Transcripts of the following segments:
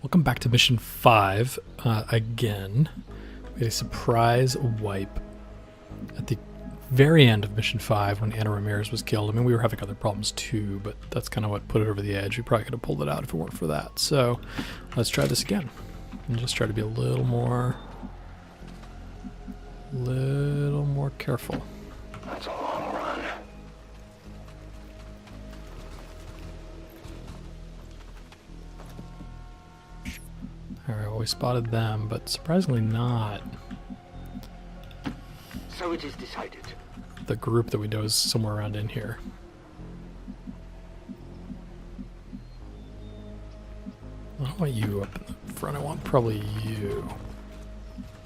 Welcome back to Mission 5 again. We had a surprise wipe at the very end of Mission 5 when Ana Ramirez was killed. I mean, we were having other problems too, but that's kind of what put it over the edge. We probably could have pulled it out if it weren't for that. So let's try this again and just try to be a little more careful. That's a long run. Alright, well, we spotted them, but surprisingly not So it is decided. the group that we know is somewhere around in here. I don't want you up in the front. I want probably you.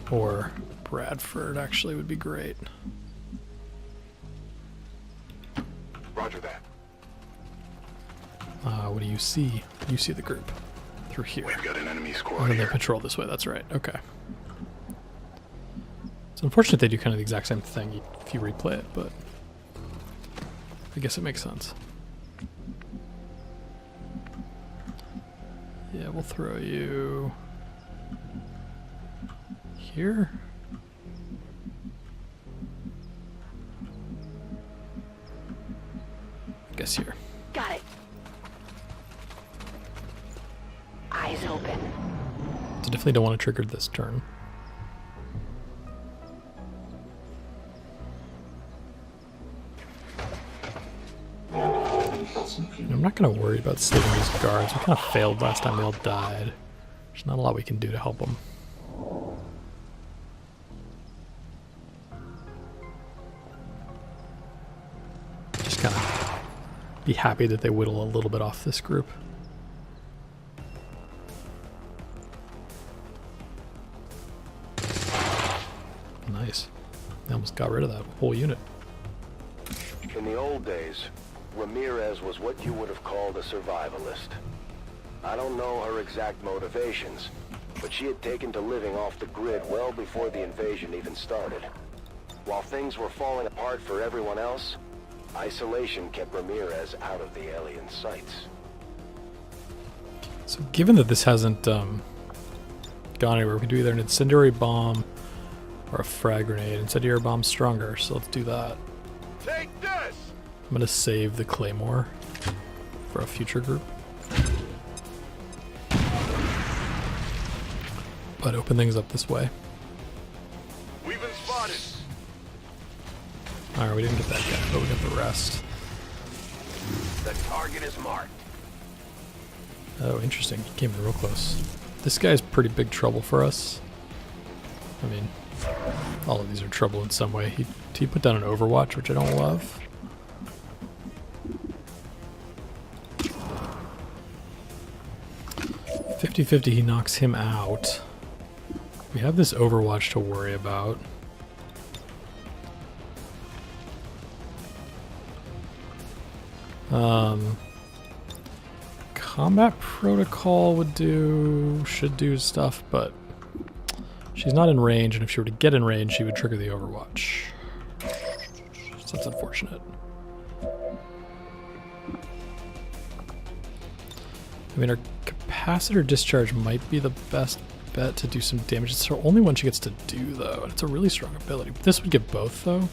Or Bradford actually would be great. Roger that. What do you see? You see the group through here. We've got an enemy Oh, squad then they here. patrol this way. That's right. Okay. It's unfortunate they do kind of the exact same thing if you replay it, but I guess it makes sense. Yeah, we'll throw you here. I guess here. Got it. Eyes open. So definitely don't want to trigger this turn. I'm not going to worry about saving these guards. We kind of failed last time. They all died. There's not a lot we can do to help them. Just kind of be happy that they whittle a little bit off this group. Nice. They almost got rid of that whole unit. In the old days, Ramirez was what you would have called a survivalist. I don't know her exact motivations, but she had taken to living off the grid well before the invasion even started. While things were falling apart for everyone else, isolation kept Ramirez out of the alien sights. So given that this hasn't gone anywhere, we can do either an incendiary bomb or a frag grenade. Incendiary bomb's stronger, so let's do that. Take this! I'm gonna save the claymore for a future group. But open things up this way. We've been spotted. Alright, we didn't get that guy, but we got the rest. The target is marked. Oh, interesting. He came in real close. This guy's pretty big trouble for us. I mean, all of these are trouble in some way. He put down an Overwatch, which I don't love. .50-50, he knocks him out. We have this Overwatch to worry about. Combat protocol should do stuff, but she's not in range, and if she were to get in range, she would trigger the Overwatch. So that's unfortunate. I mean, our capacitor discharge might be the best bet to do some damage. It's the only one she gets to do, though, and it's a really strong ability. This would get both, though,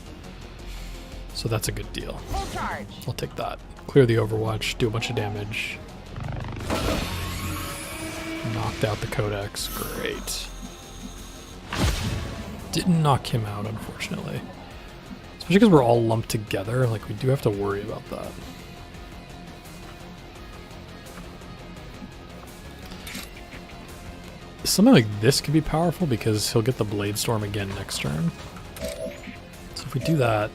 so that's a good deal. Full charge. I'll take that. Clear the Overwatch, do a bunch of damage. Knocked out the Codex. Great. Didn't knock him out, unfortunately. Especially because we're all lumped together. Like, we do have to worry about that. Something like this could be powerful because he'll get the Blade Storm again next turn. So if we do that,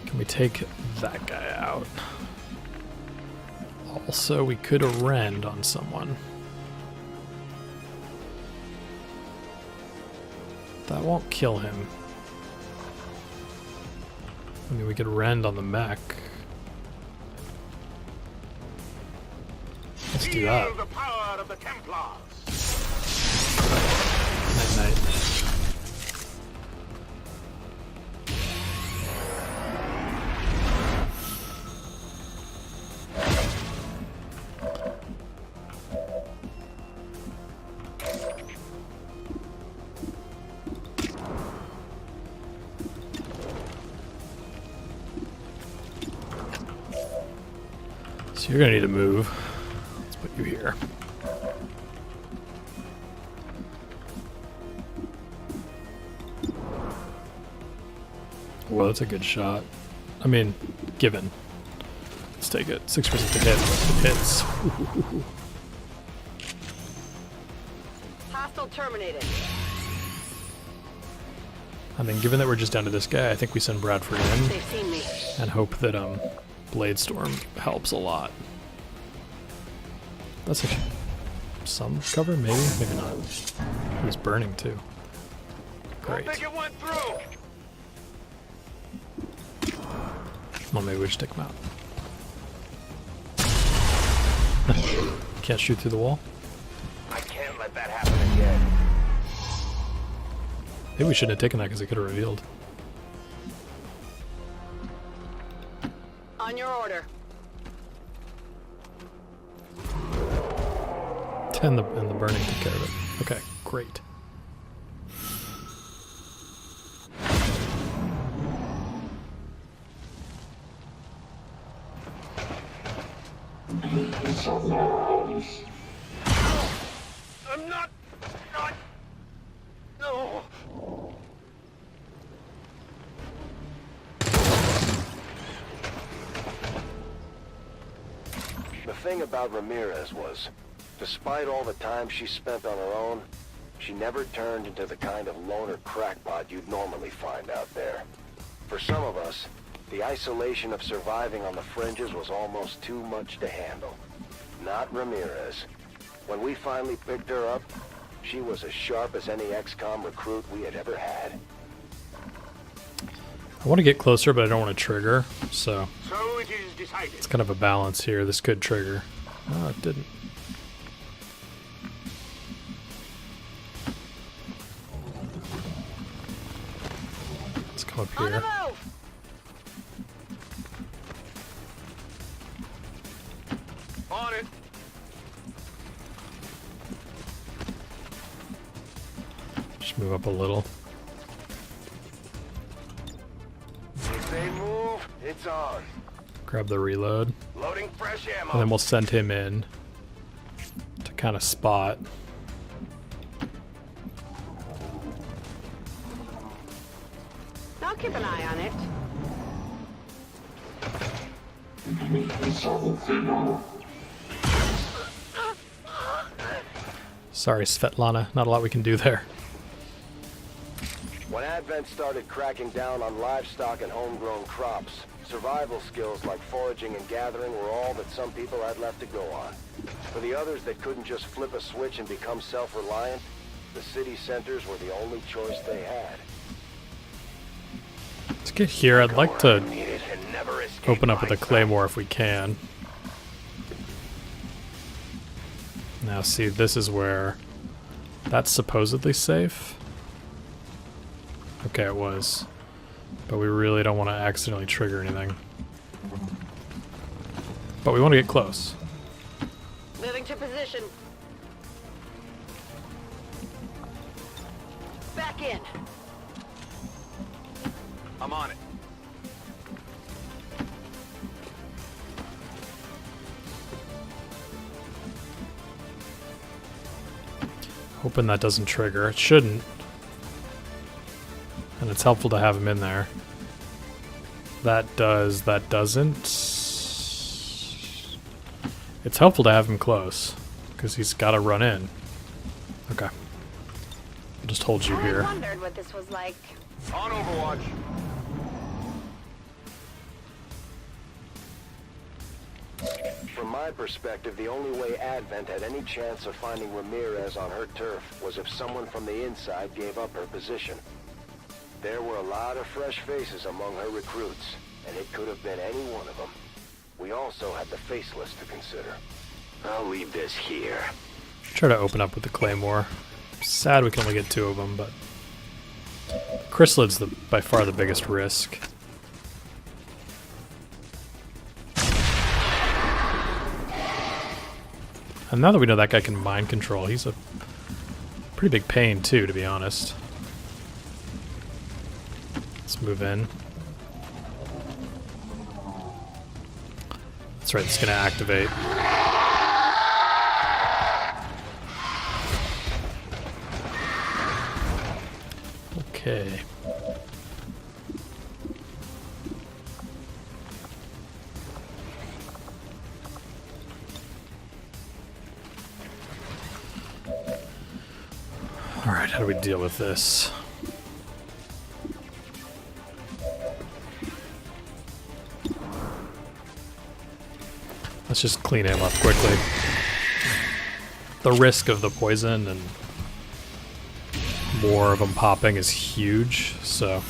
can we take that guy out? Also, we could rend on someone. That won't kill him. I mean, we could rend on the mech. Let's do that. The power of the Templars. Night. So you're gonna need to move. Let's put you here. Well, that's a good shot. I mean, given. Let's take it. 6% to hit. It hits. Hostile terminated. I mean, given that we're just down to this guy, I think we send Bradford in They've seen me. and hope that Blade Storm helps a lot. That's some cover, maybe, maybe not. He was burning too. Great. I think it went through. Well, maybe we just take him out. Can't shoot through the wall. I can't let that happen again. Maybe we shouldn't have taken that because it could have revealed. On your order. And the burning took care of it. Okay, great. I'm not. No. The thing about Ramirez was, despite all the time she spent on her own, she never turned into the kind of loner crackpot you'd normally find out there. For some of us, the isolation of surviving on the fringes was almost too much to handle. Not Ramirez. When we finally picked her up, she was as sharp as any XCOM recruit we had ever had. I want to get closer, but I don't want to trigger, so So it is decided. it's kind of a balance here. This could trigger. No, it didn't. Let's come up On the here. move. On it. Just move up a little. If they move, it's on. Grab the reload. Loading fresh ammo. And then we'll send him in to kind of spot. I'll keep an eye on it. Sorry, Svetlana. Not a lot we can do there. When Advent started cracking down on livestock and homegrown crops, survival skills like foraging and gathering were all that some people had left to go on. For the others that couldn't just flip a switch and become self-reliant, the city centers were the only choice they had. Let's get here. I'd like to Needed and never escaped open up with a my claymore if we can. Now see, this is where that's supposedly safe. Okay, it was. But we really don't want to accidentally trigger anything. But we want to get close. Moving to position. Back in. I'm on it. Hoping that doesn't trigger. It shouldn't. And it's helpful to have him in there. That does, that doesn't. It's helpful to have him close, because he's got to run in. Okay. I'll just hold you I here. wondered what this was like. On Overwatch. From my perspective, the only way Advent had any chance of finding Ramirez on her turf was if someone from the inside gave up her position. There were a lot of fresh faces among her recruits, and it could have been any one of them. We also had the faceless to consider. I'll leave this here. Try to open up with the claymore. Sad we can only get 2 of them, but Chrysalid's by far the biggest risk. And now that we know that guy can mind control, he's a pretty big pain too, to be honest. Let's move in. That's right, it's gonna activate. Okay. Alright, how do we deal with this? Let's just clean him up quickly. The risk of the poison and more of them popping is huge, so...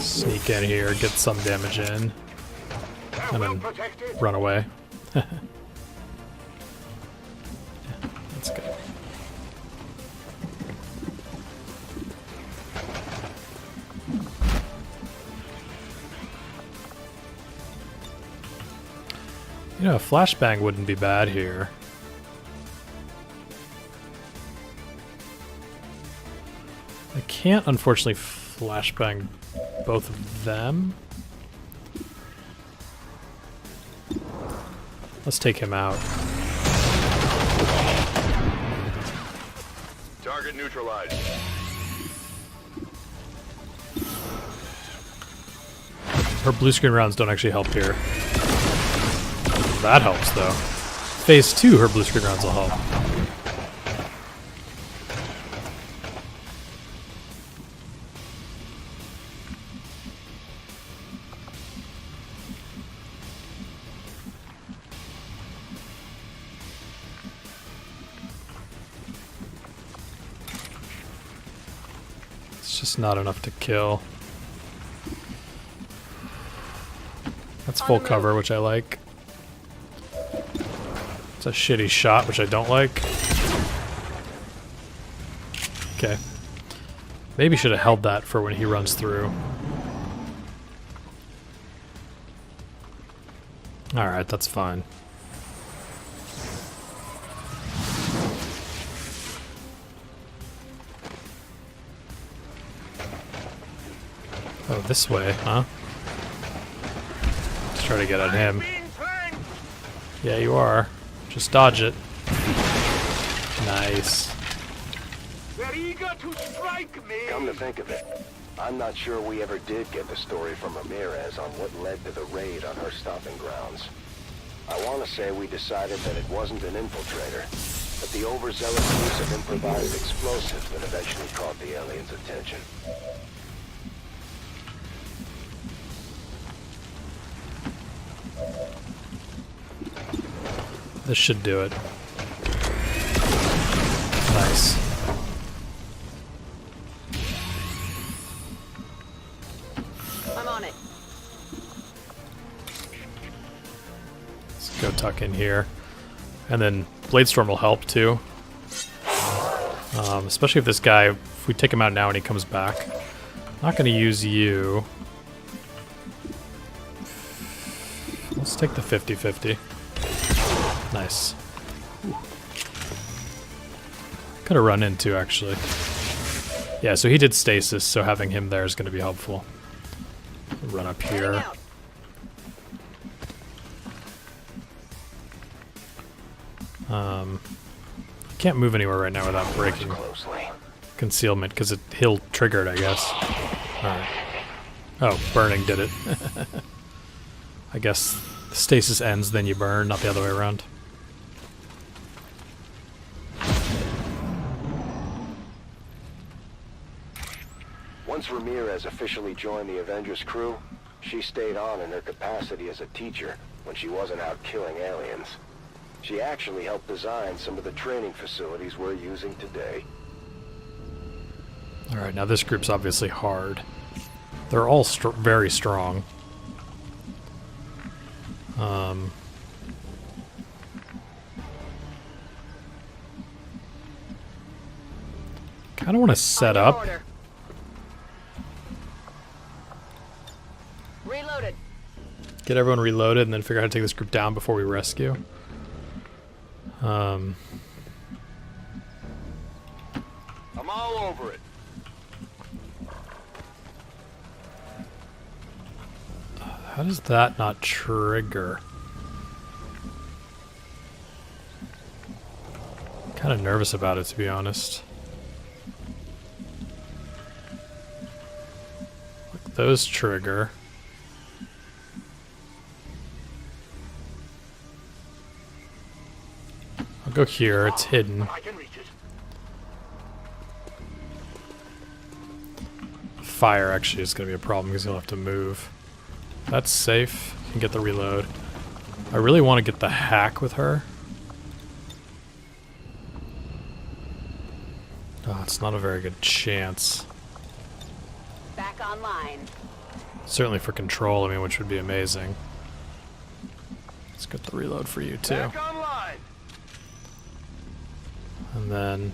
Sneak in here, get some damage in, and then run away. Yeah, that's good. You know, a flashbang wouldn't be bad here. I can't, unfortunately, flashbang both of them. Let's take him out. Target neutralized. Her blue screen rounds don't actually help here. That helps, though. Phase 2, her blue screen rounds will help. It's just not enough to kill. That's full cover, which I like. It's a shitty shot, which I don't like. Okay. Maybe should have held that for when he runs through. Alright, that's fine. Oh, this way, huh? Let's try to get at him. Yeah, you are. Just dodge it. Nice. They're eager to strike me. Come to think of it, I'm not sure we ever did get the story from Ramirez on what led to the raid on her stomping grounds. I want to say we decided that it wasn't an infiltrator, but the overzealous use of improvised explosives that eventually caught the aliens' attention. This should do it. Nice. I'm on it. Let's go tuck in here. And then Bladestorm will help too. Especially if this guy, if we take him out now and he comes back. Not going to use you. Let's take the 50-50. Nice. Could have run into, actually. Yeah, so he did stasis, so having him there is going to be helpful. Run up here. Can't move anywhere right now without breaking concealment, because he'll trigger it, I guess. Alright. Oh, burning did it. I guess stasis ends, then you burn, not the other way around. Once Ramirez officially joined the Avengers crew, she stayed on in her capacity as a teacher when she wasn't out killing aliens. She actually helped design some of the training facilities we're using today. Alright, now this group's obviously hard. They're all very strong. Kind of want to set up. get everyone reloaded and then figure out how to take this group down before we rescue. I'm all over it. How does that not trigger? Kind of nervous about it, to be honest. Look, those trigger. I'll go here, it's hidden. I can reach it. Fire actually is going to be a problem because you'll have to move. That's safe. You can get the reload. I really want to get the hack with her. Oh, it's not a very good chance. Back online. Certainly for control, I mean, which would be amazing. Let's get the reload for you too. Back online. And then,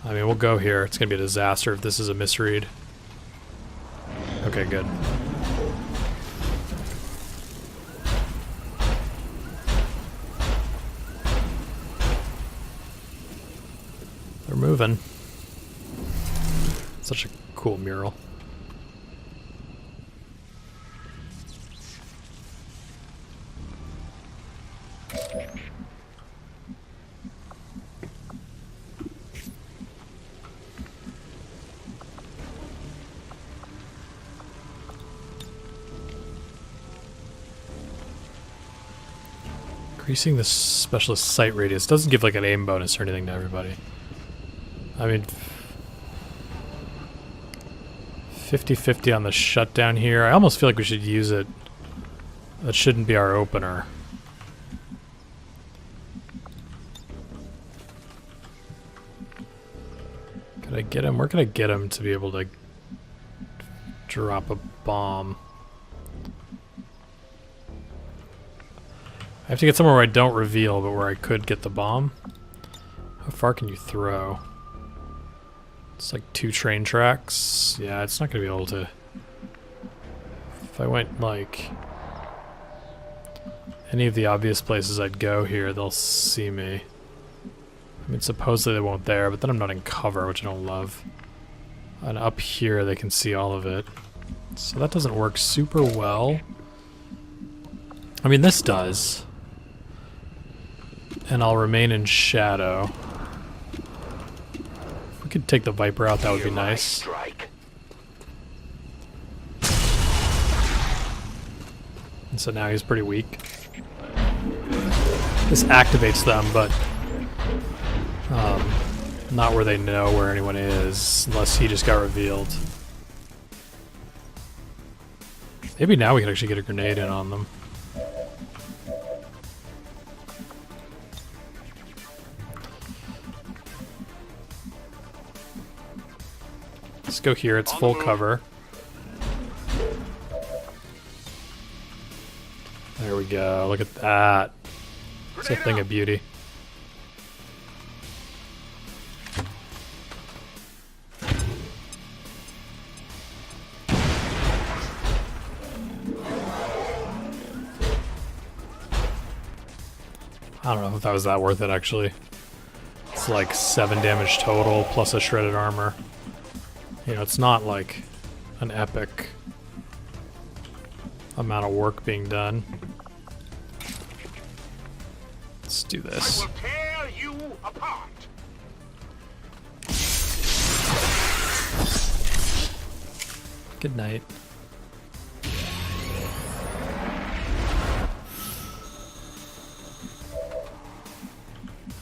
I mean, we'll go here. It's going to be a disaster if this is a misread. Okay, good. They're moving. Such a cool mural. Increasing the specialist sight radius doesn't give like an aim bonus or anything to everybody. I mean, 50-50 on the shutdown here. I almost feel like we should use it. That shouldn't be our opener. Can I get him? Where can I get him to be able to drop a bomb? I have to get somewhere where I don't reveal, but where I could get the bomb. How far can you throw? It's like 2 train tracks. Yeah, it's not going to be able to... If I went, like... any of the obvious places I'd go here, they'll see me. I mean, supposedly they won't there, but then I'm not in cover, which I don't love. And up here, they can see all of it. So that doesn't work super well. I mean, this does. And I'll remain in shadow. If we could take the Viper out, that would be nice. Strike. And so now he's pretty weak. This activates them, but not where they know where anyone is, unless he just got revealed. Maybe now we can actually get a grenade in on them. Let's go here, it's full cover. There we go, look at that. It's a thing of beauty. I don't know if that was that worth it, actually. It's like 7 damage total, plus a shredded armor. You know, it's not like an epic amount of work being done. Let's do this. I will tear you apart. Good night.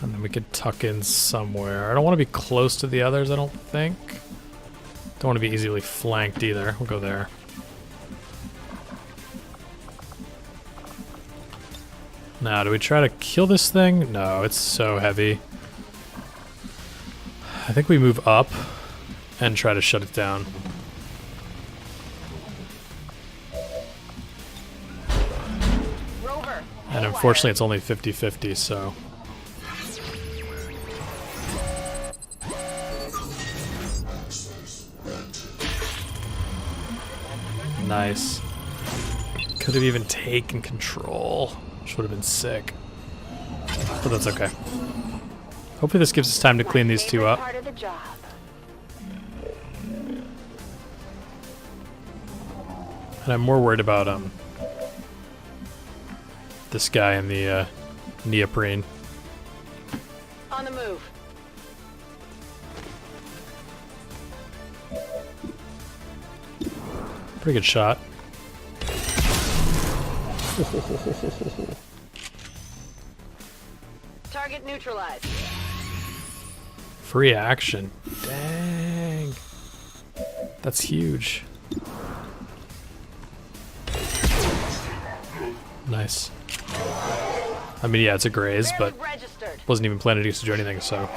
And then we could tuck in somewhere. I don't want to be close to the others, I don't think. Don't want to be easily flanked either. We'll go there. Now, do we try to kill this thing? No, it's so heavy. I think we move up and try to shut it down. Rover. And unfortunately it's only 50-50, so... Nice. Could have even taken control, which would have been sick. But that's okay. Hopefully this gives us time to clean these two up. Part of the job. And I'm more worried about this guy in the neoprene. On the move. Pretty good shot. Target neutralized. Free action. Dang. That's huge. Nice. I mean, yeah, it's a graze, but Registered. wasn't even planning to use to do anything, so.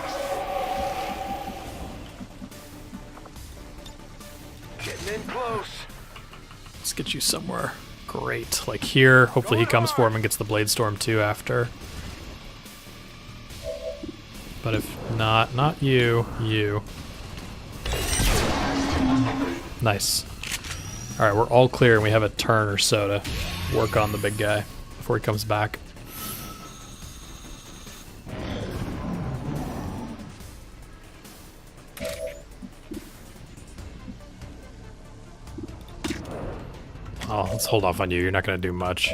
Getting in close. Let's get you somewhere great. Like here. Hopefully he comes for him and gets the Blade Storm too after. But if not, not you. You. Nice. Alright, we're all clear and we have a turn or so to work on the big guy before he comes back. Oh, let's hold off on you. You're not going to do much.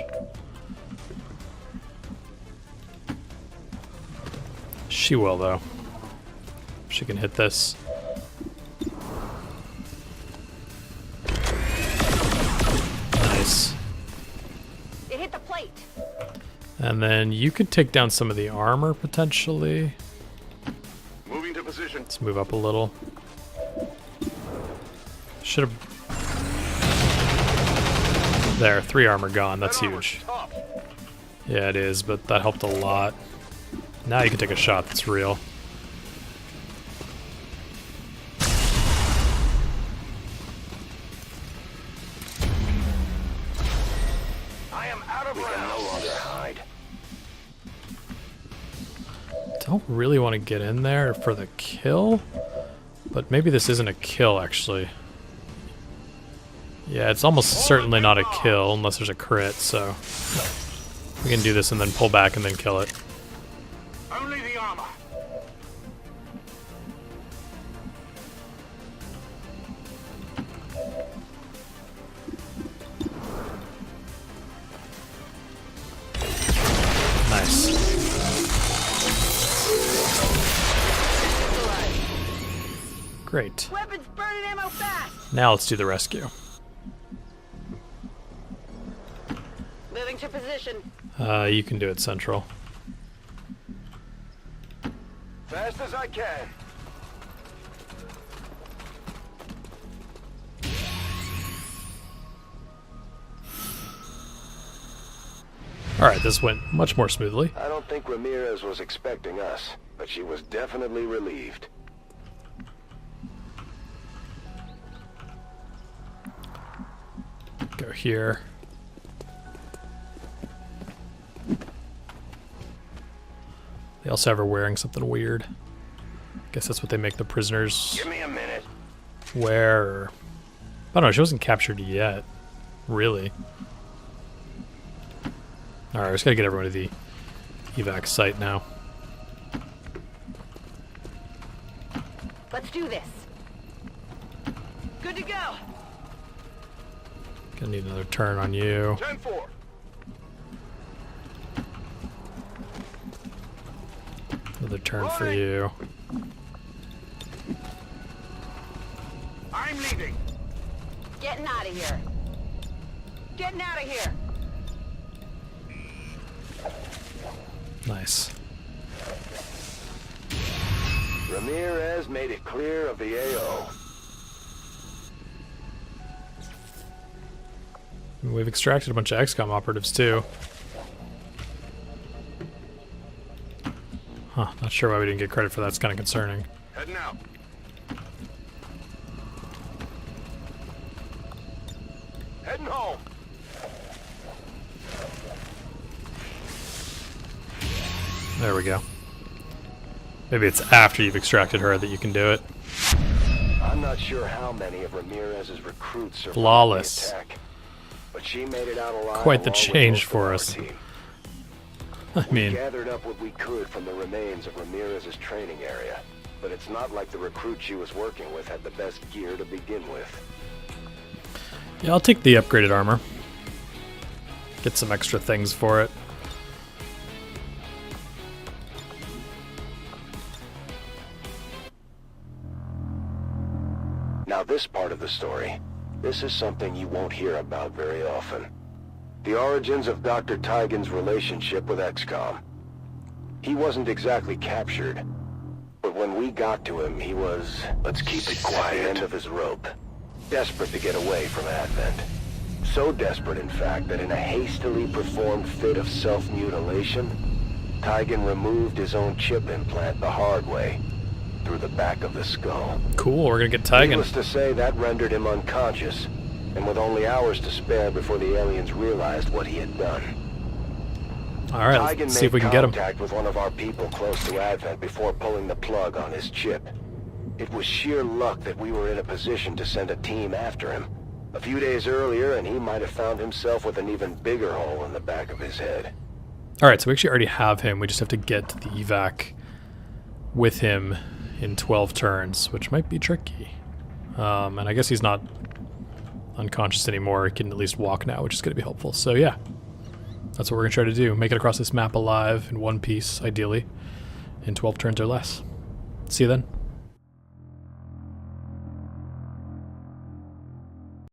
She will, though. She can hit this. Nice. It hit the plate. And then you could take down some of the armor, potentially. Moving to position. Let's move up a little. Should have... There, 3 armor gone. That's huge. Tough. Yeah, it is, but that helped a lot. Now you can take a shot that's real. I am out of We can no rounds. longer hide. Don't really want to get in there for the kill, but maybe this isn't a kill, actually. Yeah, it's almost certainly not a kill unless there's a crit, so we can do this and then pull back and then kill it. Only the armor. Nice. Great. Weapons burning ammo fast. Now let's do the rescue. Moving to position. You can do it, Central. Fast as I can. Alright, this went much more smoothly. I don't think Ramirez was expecting us, but she was definitely relieved. Go here. They also have her wearing something weird. Guess that's what they make the prisoners Give me a minute. wear. I don't know, she wasn't captured yet. Really. Alright, we just gotta get everyone to the evac site now. Let's do this. Good to go. Gonna need another turn on you. 10-4. Another turn for you. I'm leaving. Getting out of here. Getting out of here. Nice. Ramirez made it clear of the AO. We've extracted a bunch of XCOM operatives too. Huh, not sure why we didn't get credit for that. It's kind of concerning. Heading out. Heading home. There we go. Maybe it's after you've extracted her that you can do it. I'm not sure how many of Ramirez's recruits survived Flawless. the attack, but but she made it out alive. Quite the along with change most of for our us. team. I We mean, gathered up what we could from the remains of Ramirez's training area, but it's not like the recruit she was working with had the best gear to begin with. yeah, I'll take the upgraded armor. Get some extra things for it. Now this part of the story, this is something you won't hear about very often. The origins of Dr. Tigan's relationship with XCOM. He wasn't exactly captured, but when we got to him, he was, let's keep it quiet, at the end of his rope. Desperate to get away from Advent. So desperate, in fact, that in a hastily performed fit of self-mutilation, Tigan removed his own chip implant the hard way, through the back of the skull. Cool, we're gonna get Tigan. Needless to say, that rendered him unconscious, and with only hours to spare before the aliens realized what he had done. Alright, Tigan let's see if we made can get him. contact with one of our people close to Advent before pulling the plug on his chip. It was sheer luck that we were in a position to send a team after him. A few days earlier, and he might have found himself with an even bigger hole in the back of his head. Alright, so we actually already have him. We just have to get to the evac with him in 12 turns, which might be tricky. And I guess he's not unconscious anymore. He can at least walk now, which is going to be helpful. So yeah, that's what we're going to try to do. Make it across this map alive in one piece, ideally, in 12 turns or less. See you then.